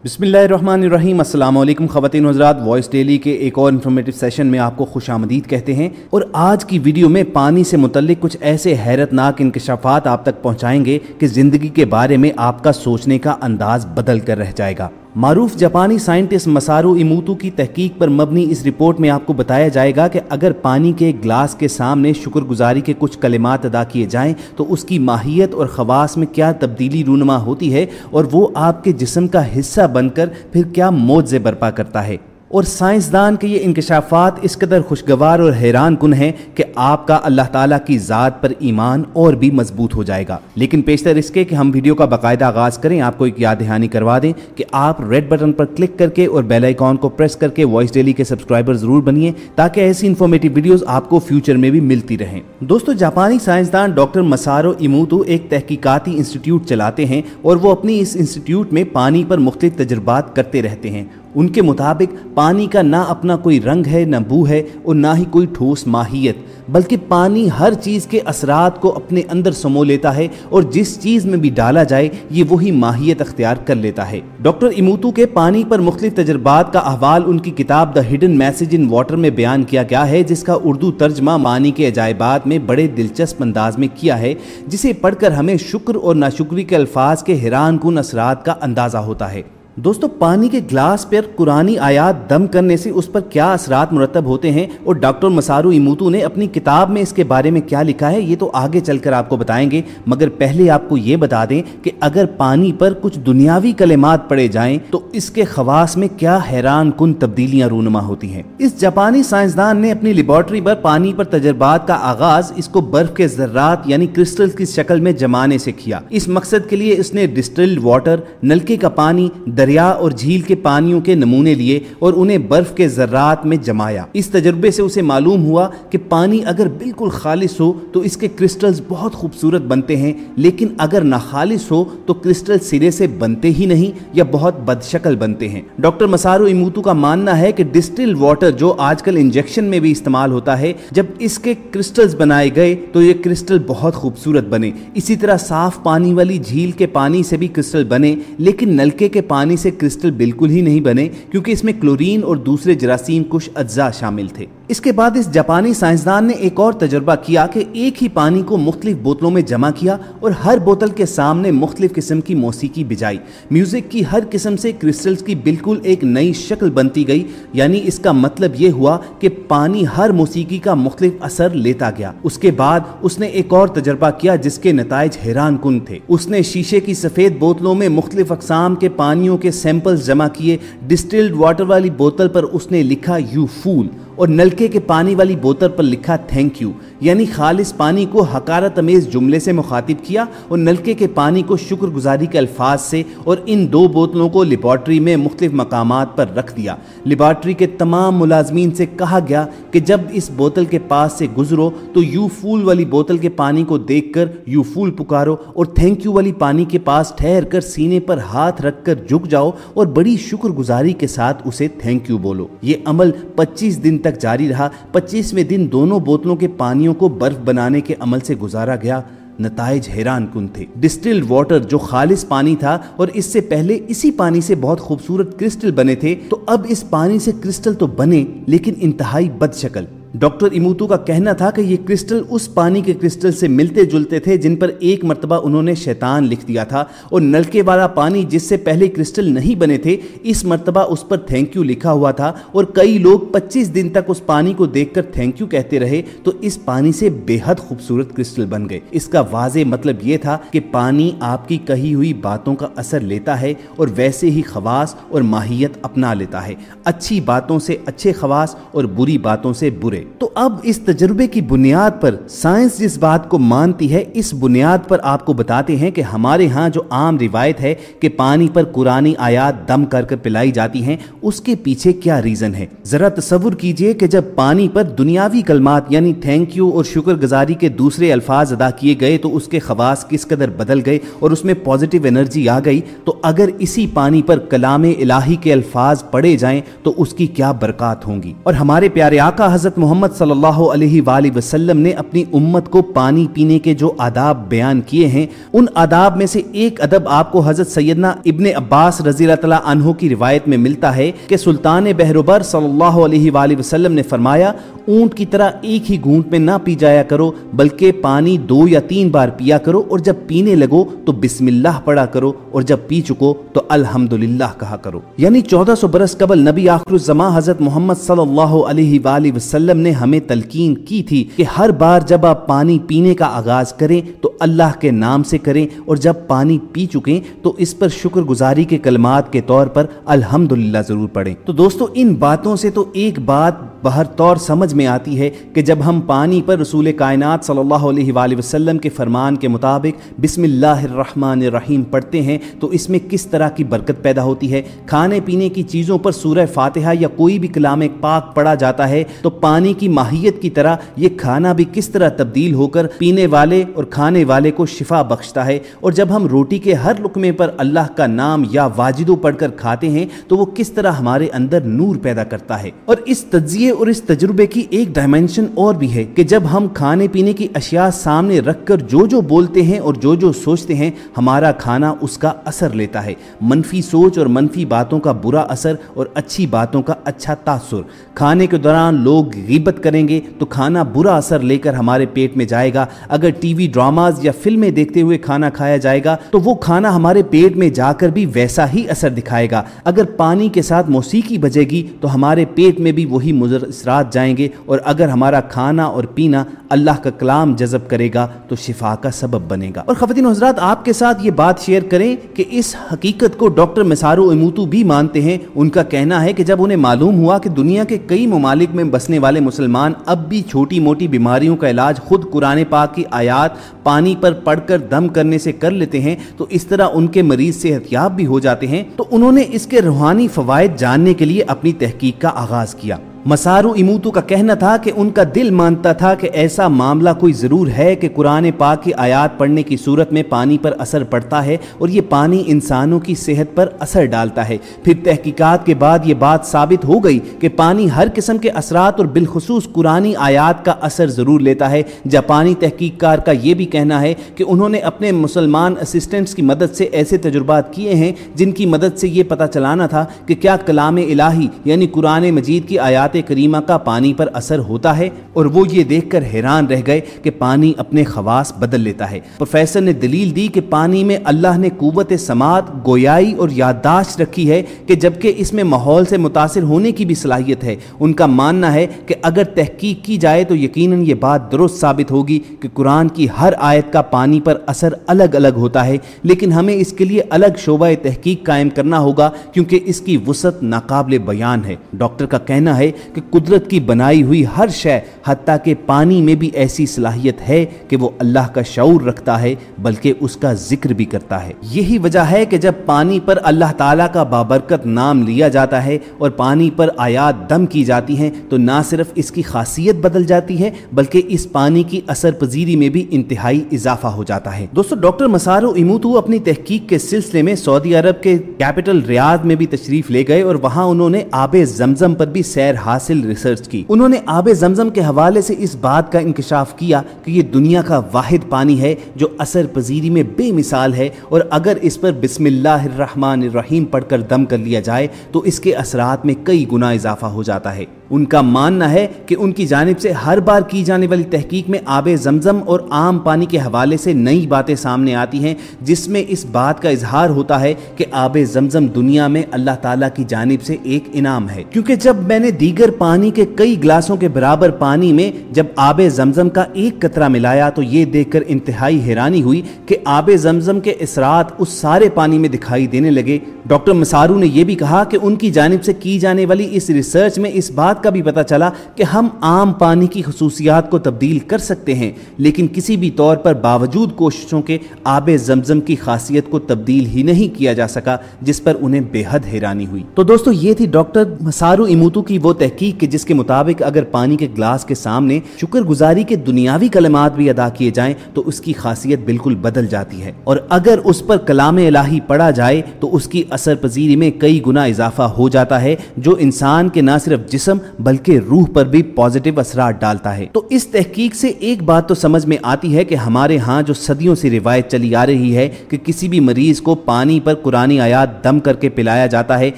बिस्मिल्लाहिर्रहमानिर्रहीम। अस्सलाम वालेकुम ख़वातीन व हज़रात, वॉइस डेली के एक और इन्फॉर्मेटिव सेशन में आपको खुशामदीद कहते हैं। और आज की वीडियो में पानी से मुतल्लिक कुछ ऐसे हैरतनाक इंकशाफात आप तक पहुंचाएंगे कि ज़िंदगी के बारे में आपका सोचने का अंदाज बदल कर रह जाएगा। मारूफ जापानी साइंटिस्ट मसारू इमोतो की तहकीक पर मबनी इस रिपोर्ट में आपको बताया जाएगा कि अगर पानी के ग्लास के सामने शुक्रगुजारी के कुछ कलिमात अदा किए जाएं तो उसकी माहियत और खवास में क्या तब्दीली रूनुमा होती है और वो आपके जिस्म का हिस्सा बनकर फिर क्या मौजे बर्पा करता है। और साइंसदान के ये इंकशाफात इस कदर खुशगवार और हैरान कुन हैं कि आपका अल्लाह ताला की ज़ात पर ईमान और भी मजबूत हो जाएगा। लेकिन पेशतर इसके कि हम वीडियो का बाकायदा आगाज़ करें, आपको एक याद दहानी करवा दें कि आप रेड बटन पर क्लिक करके और बेल आइकॉन को प्रेस करके वॉइस डेली के सब्सक्राइबर ज़रूर बनिए ताकि ऐसी इन्फॉर्मेटिव वीडियोज़ आपको फ्यूचर में भी मिलती रहें। दोस्तों, जापानी साइंसदान डॉक्टर मसारू इमोतो एक तहकीकाती इंस्टीट्यूट चलाते हैं और वो अपनी इस इंस्टीट्यूट में पानी पर मुख्तलिफ तजुर्बात करते रहते हैं। उनके मुताबिक पानी का ना अपना कोई रंग है, ना बू है और ना ही कोई ठोस माहियत, बल्कि पानी हर चीज़ के असरात को अपने अंदर समो लेता है और जिस चीज़ में भी डाला जाए ये वही माहियत अख्तियार कर लेता है। डॉक्टर इमोतो के पानी पर मुख्तलिफ तजुर्बात का अहवाल उनकी किताब the hidden message in water में बयान किया गया है, जिसका उर्दू तर्जमा पानी के अजायबात में बड़े दिलचस्प अंदाज में किया है, जिसे पढ़कर हमें शुक्र और नाशुक्री के अल्फाज के हैरान कुन असरात का अंदाज़ा होता है। दोस्तों, पानी के ग्लास पर कुरानी आयात दम करने से उस पर क्या असरात मुरतब होते हैं और डॉक्टर मसारू इमोतो ने अपनी किताब में इसके बारे में क्या लिखा है ये तो आगे चलकर आपको बताएंगे, मगर पहले आपको ये बता दें कि अगर पानी पर कुछ दुनियावी कलिमात पड़े जाएं तो इसके खवास में क्या हैरान कुन तब्दीलियां रूनुमा होती हैं। इस जापानी साइंसदान ने अपनी लेबॉर्ट्री पर पानी पर तजर्बात का आगाज इसको बर्फ के जर्रात यानी क्रिस्टल्स की शक्ल में जमाने से किया। इस मकसद के लिए इसने डिस्टिल्ड वाटर, नलके का पानी, दरिया और झील के पानियों के नमूने लिए और उन्हें बर्फ के जर्रात में जमाया। इस तजुर्बे से उसे मालूम हुआ कि पानी अगर बिल्कुल खालिस हो तो इसके क्रिस्टल्स बहुत खूबसूरत बनते हैं, लेकिन अगर ना खालिस हो तो क्रिस्टल सिरे से बनते ही नहीं या बहुत बदशक्ल बनते हैं। डॉक्टर मसारू इमोतो का मानना है कि डिस्टिल्ड वाटर जो आजकल इंजेक्शन में भी इस्तेमाल होता है, जब इसके क्रिस्टल्स बनाए गए तो ये क्रिस्टल बहुत खूबसूरत बने। इसी तरह साफ पानी वाली झील के पानी से भी क्रिस्टल बने, लेकिन नलके के पानी से क्रिस्टल बिल्कुल ही नहीं बने क्योंकि इसमें क्लोरीन और दूसरे जरासीम कुछ अज्जा शामिल थे। इसके बाद इस जापानी साइंसदान ने एक और तजुर्बा किया कि एक ही पानी को मुख्तलिफ बोतलों में जमा किया और हर बोतल के सामने मुख्तलिफ किस्म की मौसीकी बिजाई। म्यूजिक की हर किस्म से क्रिस्टल्स की बिल्कुल एक नई शक्ल बनती गई, यानी इसका मतलब यह हुआ कि पानी हर मौसीकी का मुख्तलिफ असर लेता गया। उसके बाद उसने एक और तजुर्बा किया जिसके नताइज हैरान कुन थे। उसने शीशे की सफेद बोतलों में मुख्तलिफ अक़साम के पानियों के सैंपल्स जमा किए। डिस्टिल्ड वाटर वाली बोतल पर उसने लिखा यू फूल और नलके के पानी वाली बोतल पर लिखा थैंक यू, यानी खालिस पानी को हकारत अमेज जुमले से मुखातिब किया और नलके के पानी को शुक्रगुजारी के अल्फाज से, और इन दो बोतलों को लेबॉर्ट्री में मुख्तलिफ मकामात पर रख दिया। लेबॉर्ट्री के तमाम मुलाजमीन से कहा गया कि जब इस बोतल के पास से गुजरो तो यू फूल वाली बोतल के पानी को देखकर यू फूल पुकारो और थैंक यू वाली पानी के पास ठहर कर सीने पर हाथ रखकर झुक जाओ और बड़ी शुक्रगुजारी के साथ उसे थैंक यू बोलो। ये अमल 25 दिन तक जारी रहा। 25वें दिन दोनों बोतलों के पानियों को बर्फ बनाने के अमल से गुजारा गया। नताइज हैरान कुन थे। डिस्टिल्ड वाटर जो खालिस पानी था और इससे पहले इसी पानी से बहुत खूबसूरत क्रिस्टल बने थे, तो अब इस पानी से क्रिस्टल तो बने लेकिन इंतहाई बदशक्ल। डॉक्टर इमोतो का कहना था कि ये क्रिस्टल उस पानी के क्रिस्टल से मिलते जुलते थे जिन पर एक मर्तबा उन्होंने शैतान लिख दिया था, और नलके वाला पानी जिससे पहले क्रिस्टल नहीं बने थे, इस मर्तबा उस पर थैंक यू लिखा हुआ था और कई लोग 25 दिन तक उस पानी को देखकर थैंक यू कहते रहे, तो इस पानी से बेहद खूबसूरत क्रिस्टल बन गए। इसका वाज़े मतलब ये था कि पानी आपकी कही हुई बातों का असर लेता है और वैसे ही खवास और माहियत अपना लेता है। अच्छी बातों से अच्छे खवास और बुरी बातों से बुरे। तो अब इस तजुर्बे की बुनियाद पर साइंस जिस बात को मानती है, इस बुनियाद पर आपको बताते हैं कि हमारे यहाँ जो आम रिवायत है कि पानी पर कुरानी आयात दम कर कर पिलाई जाती हैं, उसके पीछे क्या रीजन है। जरा तसव्वुर कीजिए कि जब पानी पर दुनियावी कलमात यानी थैंक यू और शुक्रगुजारी के दूसरे अल्फाज अदा किए गए तो उसके खवास किस कदर बदल गए और उसमें पॉजिटिव एनर्जी आ गई। तो अगर इसी पानी पर कलाम इलाही के अल्फाज पढ़े जाएं तो उसकी क्या बरकत होंगी। और हमारे प्यारे आका हजरत मोहम्मद सल्लल्लाहु अलैहि वसल्लम ने अपनी उम्मत को पानी पीने के जो आदाब बयान किए हैं, उन आदाब में से एक अदब आपको हजरत सैयदना इब्ने अब्बास रज़ियल्लाहु तआला अन्हु की रिवायत में मिलता है कि सुल्तान बहरुबर सल्लल्लाहु अलैहि वसल्लम ने फरमाया, ऊंट की तरह एक ही घूंट में ना पी जाया करो, बल्कि पानी 2 या 3 बार पिया करो, और जब पीने लगो तो बिस्मिल्लाह पढ़ा करो, और जब पी चुको तो अल्हम्दुलिल्लाह कहा करो। यानी 1400 बरस कबल नबी आखिरुज़्ज़मा हजरत मोहम्मद सल्लल्लाहु अलैहि वसल्लम ने हमें तलकीन की थी कि हर बार जब आप पानी पीने का आगाज करें तो अल्लाह के नाम से करें, और जब पानी पी चुकें तो इस पर शुक्रगुजारी के कलमात के तौर पर अल्हम्दुलिल्लाह जरूर पढ़ें। तो दोस्तों, इन बातों से तो एक बात बहर तौर समझ में आती है कि जब हम पानी पर रसूल कायनात सल्लल्लाहु अलैहि वसल्लम के फरमान के मुताबिक बिस्मिल्लाहिर्रहमानिर्रहीम पढ़ते हैं तो इसमें किस तरह की बरकत पैदा होती है। खाने पीने की चीज़ों पर सूरह फातिहा या कोई भी कलाम पाक पढ़ा जाता है तो पानी की माहियत की तरह ये खाना भी किस तरह तब्दील होकर पीने वाले और खाने वाले को शिफा बख्शता है। और जब हम रोटी के हर लुकमे पर अल्लाह का नाम या वाजिदो पढ़कर खाते हैं तो वो किस तरह हमारे अंदर नूर पैदा करता है। और इस तज्जिए और इस तजुर्बे की एक डायमेंशन और भी है कि जब हम खाने पीने की अशिया सामने रखकर जो जो बोलते हैं और जो जो सोचते हैं, हमारा खाना उसका असर लेता है। मनफी सोच और मनफी बातों का बुरा असर और अच्छी बातों का अच्छा तासुर। खाने के दौरान लोग गिबत करेंगे तो खाना बुरा असर लेकर हमारे पेट में जाएगा। अगर टीवी ड्रामाज या फिल्में देखते हुए खाना खाया जाएगा तो वो खाना हमारे पेट में जाकर भी वैसा ही असर दिखाएगा। अगर पानी के साथ मौसीकी बजेगी तो हमारे पेट में भी वही मुज़र्रात जाएंगे, और अगर हमारा खाना और पीना अल्लाह का कलाम जज़ब करेगा तो शिफा का सबब बनेगा। और ख़वातीन और हज़रात, आपके साथ ये बात शेयर करें कि इस हकीकत को डॉक्टर मिसारो इमूतू भी मानते हैं। उनका कहना है कि जब उन्हें मालूम हुआ कि दुनिया के कई ममालिक में बसने वाले मुसलमान अब भी छोटी मोटी बीमारियों का इलाज खुद कुरान पाक की आयात पानी पर पढ़कर दम करने से कर लेते हैं, तो इस तरह उनके मरीज सेहतयाब भी हो जाते हैं, तो उन्होंने इसके रूहानी फ़वाइद जानने के लिए अपनी तहकीक का आगाज़ किया। मसारू इमूतू का कहना था कि उनका दिल मानता था कि ऐसा मामला कोई ज़रूर है कि कुरान पाक की आयात पढ़ने की सूरत में पानी पर असर पड़ता है और ये पानी इंसानों की सेहत पर असर डालता है। फिर तहकीकात के बाद ये बात साबित हो गई कि पानी हर किस्म के असरात और बिलखुसूस कुरानी आयात का असर ज़रूर लेता है। जापानी तहकीककार का ये भी कहना है कि उन्होंने अपने मुसलमान असिस्टेंट्स की मदद से ऐसे तजुर्बात किए हैं जिनकी मदद से ये पता चलाना था कि क्या कलाम इलाही यानी कुरान मजीद की आयात करीमा का पानी पर असर होता है, और वो ये देखकर हैरान रह गए कि पानी अपने खवास बदल लेता है। प्रोफेसर ने दलील दी कि पानी में अल्लाह ने कुव्वत समात, गोयाई और याददाश्त रखी है कि जबकि इसमें माहौल से मुतासिर होने की भी सलाहियत है। उनका मानना है कि अगर तहकीक की जाए तो यकीनन ये बात दुरुस्त साबित होगी कि कुरान की हर आयत का पानी पर असर अलग अलग होता है, लेकिन हमें इसके लिए अलग शोबा तहकीक कायम करना होगा क्योंकि इसकी वसअत नाकाबिले बयान है। डॉक्टर का कहना है कि कुदरत की बनाई हुई हर शय, हत्ता के पानी में भी ऐसी सलाहियत है कि वो अल्लाह का शऊर रखता है बल्कि उसका जिक्र भी करता है। यही वजह है कि जब पानी पर अल्लाह ताला का बाबरकत नाम लिया जाता है और पानी पर आयात दम की जाती हैं तो ना सिर्फ इसकी खासियत बदल जाती है बल्कि इस पानी की असर पजीरी में भी इंतहाई इजाफा हो जाता है। दोस्तों, डॉक्टर मसारो इमूतू अपनी तहकीक के सिलसिले में सऊदी अरब के कैपिटल रियाद में भी तशरीफ ले गए और वहां उन्होंने आबे ज़मज़म पर भी सैर हासिल रिसर्च की। उन्होंने आबे ज़मज़म के हवाले से इस बात का इंकशाफ किया कि ये दुनिया का वाहिद पानी है जो असर पजीरी में बेमिसाल है, और अगर इस पर बिस्मिल्लाहिर्रहमानिर्रहीम पढ़कर दम कर लिया जाए तो इसके असरात में कई गुना इजाफा हो जाता है। उनका मानना है कि उनकी जानिब से हर बार की जाने वाली तहकीक में आबे ज़मज़म और आम पानी के हवाले से नई बातें सामने आती हैं, जिसमें इस बात का इजहार होता है कि आबे ज़मज़म दुनिया में अल्लाह ताला की जानिब से एक इनाम है। क्योंकि जब मैंने दीगर पानी के कई गिलासों के बराबर पानी में जब आबे ज़मज़म का एक कतरा मिलाया तो ये देखकर इंतहाई हैरानी हुई कि आबे ज़मज़म के असरात उस सारे पानी में दिखाई देने लगे। डॉक्टर मसारू ने यह भी कहा कि उनकी जानिब से की जाने वाली इस रिसर्च में इस बात का भी पता चला कि हम आम पानी की खुसूसियात को तब्दील कर सकते हैं, लेकिन किसी भी तौर पर बावजूद कोशिशों के आबे ज़मज़म की खासियत को तब्दील ही नहीं किया जा सका, जिस पर उन्हें बेहद हैरानी हुई। तो दोस्तों, ये थी डॉक्टर मसारू इमूतू की वो तहकीक कि जिसके मुताबिक अगर पानी के गिलास के सामने शुक्रगुजारी के दुनियावी कलमात भी अदा किए जाएं तो उसकी खासियत बिल्कुल बदल जाती है, और अगर उस पर कलाम इलाही पढ़ा जाए तो उसकी असर पजीरी में कई गुना इजाफा हो जाता है, जो इंसान के न सिर्फ जिस्म बल्कि रूह पर भी पॉजिटिव असरात डालता है। तो इस तहकीक से एक बात तो समझ में आती है कि हमारे यहाँ जो सदियों से रिवायत चली आ रही है कि किसी भी मरीज को पानी पर कुरानी आयात दम करके पिलाया जाता है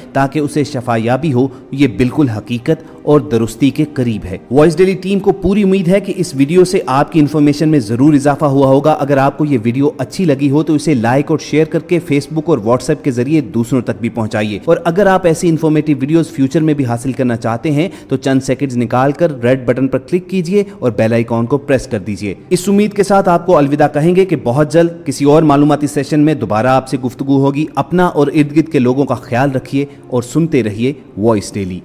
ताकि उसे शफायाबी हो, ये बिल्कुल हकीकत और दुरुस्ती के करीब है। वॉइस डेली टीम को पूरी उम्मीद है कि इस वीडियो से आपकी इन्फॉर्मेशन में जरूर इजाफा हुआ होगा। अगर आपको ये वीडियो अच्छी लगी हो तो इसे लाइक और शेयर करके फेसबुक और व्हाट्सएप के जरिए दूसरों तक भी पहुंचाइए। और अगर आप ऐसी इन्फॉर्मेटिव वीडियोस फ्यूचर में भी हासिल करना चाहते हैं तो चंद सेकंड्स निकालकर रेड बटन पर क्लिक कीजिए और बेल आइकॉन को प्रेस कर दीजिए। इस उम्मीद के साथ आपको अलविदा कहेंगे कि बहुत जल्द किसी और मालूमाती सेशन में दोबारा आपसे गुफ्तगू होगी। अपना और इर्द गिर्द के लोगों का ख्याल रखिए और सुनते रहिए वॉइस डेली।